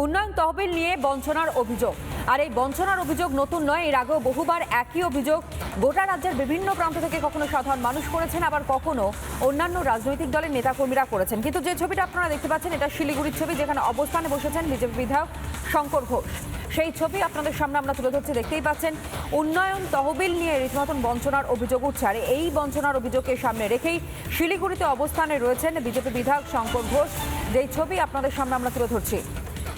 উন্নয়ন তহবিল নিয়ে বঞ্চনার অভিযোগ। আর এই বঞ্চনার অভিযোগ নতুন নয়, এর আগেও বহুবার একই অভিযোগ গোটা রাজ্যের বিভিন্ন প্রান্ত থেকে কখনো সাধারণ মানুষ করেছেন, আবার কখনো অন্যান্য রাজনৈতিক দলের নেতাকর্মীরা করেছেন। কিন্তু যে ছবিটা আপনারা দেখতে পাচ্ছেন এটা শিলিগুড়ির ছবি, যেখানে অবস্থানে বসেছেন বিজেপি বিধায়ক শঙ্কর ঘোষ। সেই ছবি আপনাদের সামনে আমরা তুলে ধরছি, দেখতেই পাচ্ছেন। উন্নয়ন তহবিল নিয়ে রীতিমতন বঞ্চনার অভিযোগ উঠছে, আর এই বঞ্চনার অভিযোগকে সামনে রেখেই শিলিগুড়িতে অবস্থানে রয়েছেন বিজেপি বিধায়ক শঙ্কর ঘোষ, যেই ছবি আপনাদের সামনে আমরা তুলে ধরছি।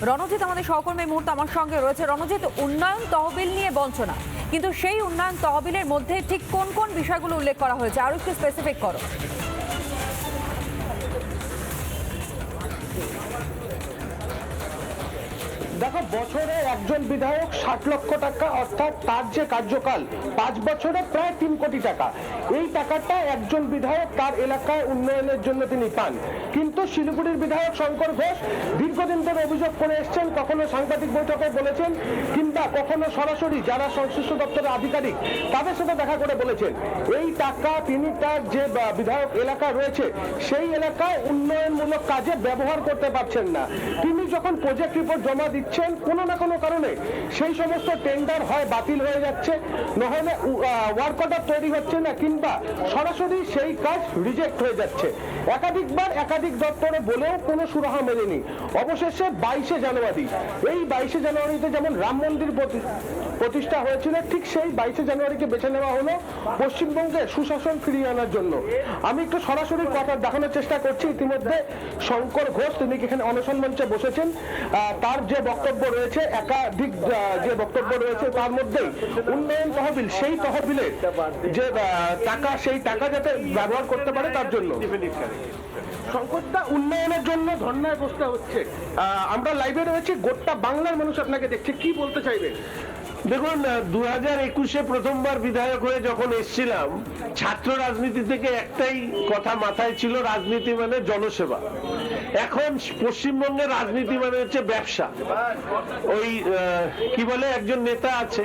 রণজিৎ আমাদের সহকর্মী এই মুহূর্তে আমার সঙ্গে রয়েছে। রণজিৎ, উন্নয়ন তহবিল নিয়ে বঞ্চনা, কিন্তু সেই উন্নয়ন তহবিলের মধ্যে ঠিক কোন কোন বিষয়গুলো উল্লেখ করা হয়েছে, আরো একটু স্পেসিফিক করো। দেখো, বছরে একজন বিধায়ক 60 লক্ষ টাকা, অর্থাৎ তার যে কার্যকাল 5 বছরে প্রায় 3 কোটি টাকা, এই টাকাটা একজন বিধায়ক তার এলাকায় উন্নয়নের জন্য তিনি পান। কিন্তু শিলিগুড়ির বিধায়ক শঙ্কর ঘোষ দীর্ঘদিন ধরে অভিযোগ করে এসছেন, কখনো সাংবাদিক বৈঠকে বলেছেন, কিংবা কখনো সরাসরি যারা সংশ্লিষ্ট দপ্তরের আধিকারিক তাদের সাথে দেখা করে বলেছেন এই টাকা তিনি তার যে বিধায়ক এলাকা রয়েছে সেই এলাকায় উন্নয়নমূলক কাজে ব্যবহার করতে পারছেন না। তিনি যখন প্রজেক্ট রিপোর্ট জমা দিচ্ছেন, কোনো না কোনো কারণে সেই সমস্ত টেন্ডার হয় বাতিল হয়ে যাচ্ছে, নহলে ওয়ার্ক অর্ডার তৈরি হচ্ছে না, কিংবা সরাসরি সেই কাজ রিজেক্ট হয়ে যাচ্ছে। একাধিকবার একাধিক দপ্তরে বলেও কোনো সুরাহা মেলেনি। অবশেষে 22শে জানুয়ারি, এই 22শে জানুয়ারিতে যেমন রাম মন্দির প্রতিষ্ঠা হয়েছিল, ঠিক সেই 22শে জানুয়ারিকে বেছে নেওয়া হলো পশ্চিমবঙ্গে সুশাসন ফিরিয়ে আনার জন্য। আমি একটু সরাসরি কথা দেখানোর চেষ্টা করছি। ইতিমধ্যে শঙ্কর ঘোষ তিনি এখানে অনশন মঞ্চে বসেছেন। তার যে বক্তব্য রয়েছে, একাধিক যে বক্তব্য রয়েছে, তার মধ্যেই উন্নয়ন তহবিল, সেই তহবিলের যে টাকা, সেই টাকা যাতে ব্যবহার করতে পারে তার জন্য সংকটটা উন্নয়নের জন্য ধর্নায় বসতে হচ্ছে। আমরা লাইভে রয়েছি, গোটা বাংলার মানুষ আপনাকে দেখছে, কি বলতে চাইবে? দেখুন, 2021-এ প্রথমবার বিধায়ক হয়ে যখন এসেছিলাম, ছাত্র রাজনীতি থেকে একটাই কথা মাথায় ছিল, রাজনীতি মানে জনসেবা। এখন পশ্চিমবঙ্গের রাজনীতি মানে হচ্ছে ব্যবসা। ওই কি বলে, একজন নেতা আছে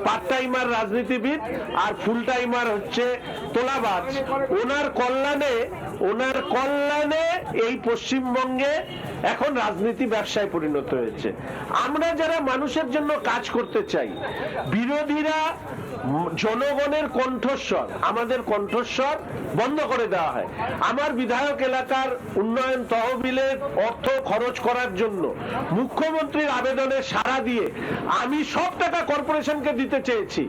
পার্ট টাইমার রাজনীতিবিদ আর ফুল টাইমার হচ্ছে তোলাবাজ। ওনার কল্যাণে এই পশ্চিমবঙ্গে এখন রাজনীতি ব্যবসায় পরিণত হয়েছে। আমরা যারা মানুষের জন্য কাজ করতে চাই, বিরোধীরা জনগণের কণ্ঠস্বর, আমাদের কণ্ঠস্বর বন্ধ করে দেওয়া হয়। আমার বিধায়ক এলাকার উন্নয়ন তহবিলের অর্থ খরচ করার জন্য মুখ্যমন্ত্রীর আবেদনে সাড়া দিয়ে আমি সব টাকা কর্পোরেশনকে দিতে চেয়েছি।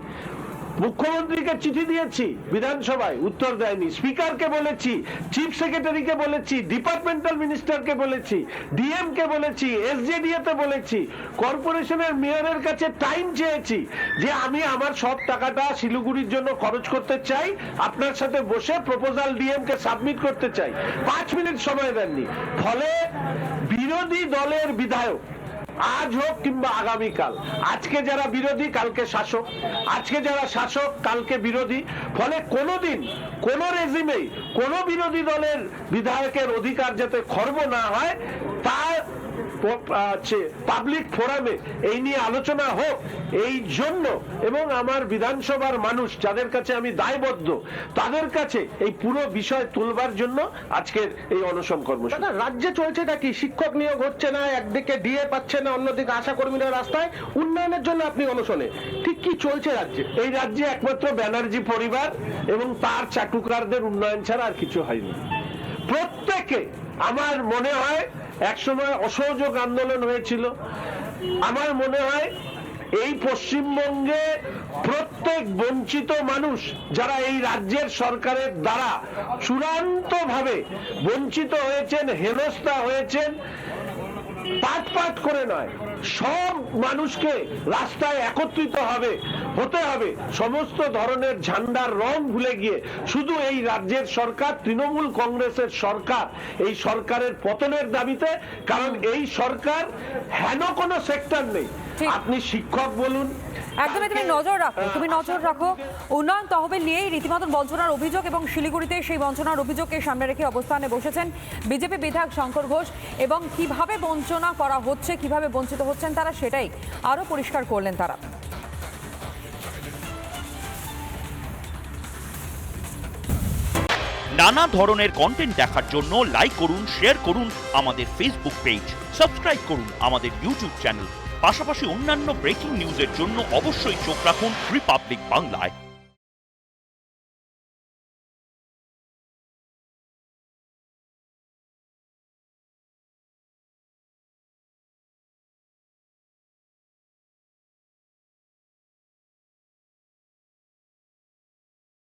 মুখ্যমন্ত্রীকে চিঠি দিয়েছি, বিধানসভায় উত্তর দেয়নি। স্পিকারকে বলেছি, চিফ সেক্রেটারিকে বলেছি, ডিপার্টমেন্টাল মিনিস্টারকে বলেছি, ডিএম কে বলেছি, এসজেডিএ তে বলেছি, কর্পোরেশনের মেয়রের কাছে টাইম চেয়েছি যে আমি আমার সব টাকাটা শিলিগুড়ির জন্য খরচ করতে চাই, আপনার সাথে বসে প্রপোজাল ডিএম কে সাবমিট করতে চাই। 5 মিনিট সময় দেননি। ফলে বিরোধী দলের বিধায়ক, আজ হোক কিংবা আগামীকাল, আজকে যারা বিরোধী কালকে শাসক, আজকে যারা শাসক কালকে বিরোধী। ফলে কোনোদিন কোন রেজিমেই কোন বিরোধী দলের বিধায়কের অধিকার যাতে খর্ব না হয়, তার পাবলিক ফোরামে এই নিয়ে আলোচনা হোক, এই জন্য এবং আমার বিধানসভার মানুষ যাদের কাছে আমি দায়বদ্ধ, তাদের কাছে এই পুরো বিষয় তুলবার জন্য আজকের এই অনশন কর্মসূচি। রাজ্যে চলছেটা কি? শিক্ষক নিয়োগ হচ্ছে না, একদিকে ডিএ পাচ্ছে না, অন্যদিকে আশা কর্মীরা রাস্তায়। উন্নয়নের জন্য আপনি অনশনে, ঠিক কি চলছে রাজ্যে? এই রাজ্যে একমাত্র ব্যানার্জি পরিবার এবং তার চাটুকারদের উন্নয়ন ছাড়া আর কিছু হয়নি। প্রত্যেকে, আমার মনে হয় একসময় অসহযোগ আন্দোলন হয়েছিল, আমার মনে হয় এই পশ্চিমবঙ্গে প্রত্যেক বঞ্চিত মানুষ যারা এই রাজ্যের সরকারের দ্বারা চূড়ান্তভাবে বঞ্চিত হয়েছেন, হেনস্থা হয়েছেন, পাট করে নয়, সব মানুষকে রাস্তায় একত্রিত হতে হবে। সমস্ত ধরনের ঝান্ডার রং ভুলে গিয়ে শুধু এই রাজ্যের সরকার, তৃণমূল কংগ্রেসের সরকার, এই সরকারের পতনের দাবিতে। কারণ এই সরকার হেন কোনো সেক্টর নেই। আপনি শিক্ষক বলুন, একদমই তুমি নজর রাখো উন্নয়ন তহবিল নিয়েই রীতিমতন বঞ্চনার অভিযোগ, এবং শিলিগুড়িতে সেই বঞ্চনার অভিযোগকে সামনে রেখে অবস্থানে বসেছেন বিজেপি বিধায়ক শঙ্কর ঘোষ, এবং কিভাবে বঞ্চনা করা হচ্ছে, কিভাবে বঞ্চিত হচ্ছেন তারা, সেটাই আরো পরিষ্কার করলেন তারা। নানা ধরনের কন্টেন্ট দেখার জন্য লাইক করুন, শেয়ার করুন আমাদের ফেসবুক পেজ, সাবস্ক্রাইব করুন আমাদের ইউটিউব চ্যানেল। পাশাপাশি অন্যান্য ব্রেকিং নিউজের জন্য অবশ্যই চোখ রাখুন রিপাবলিক বাংলায়।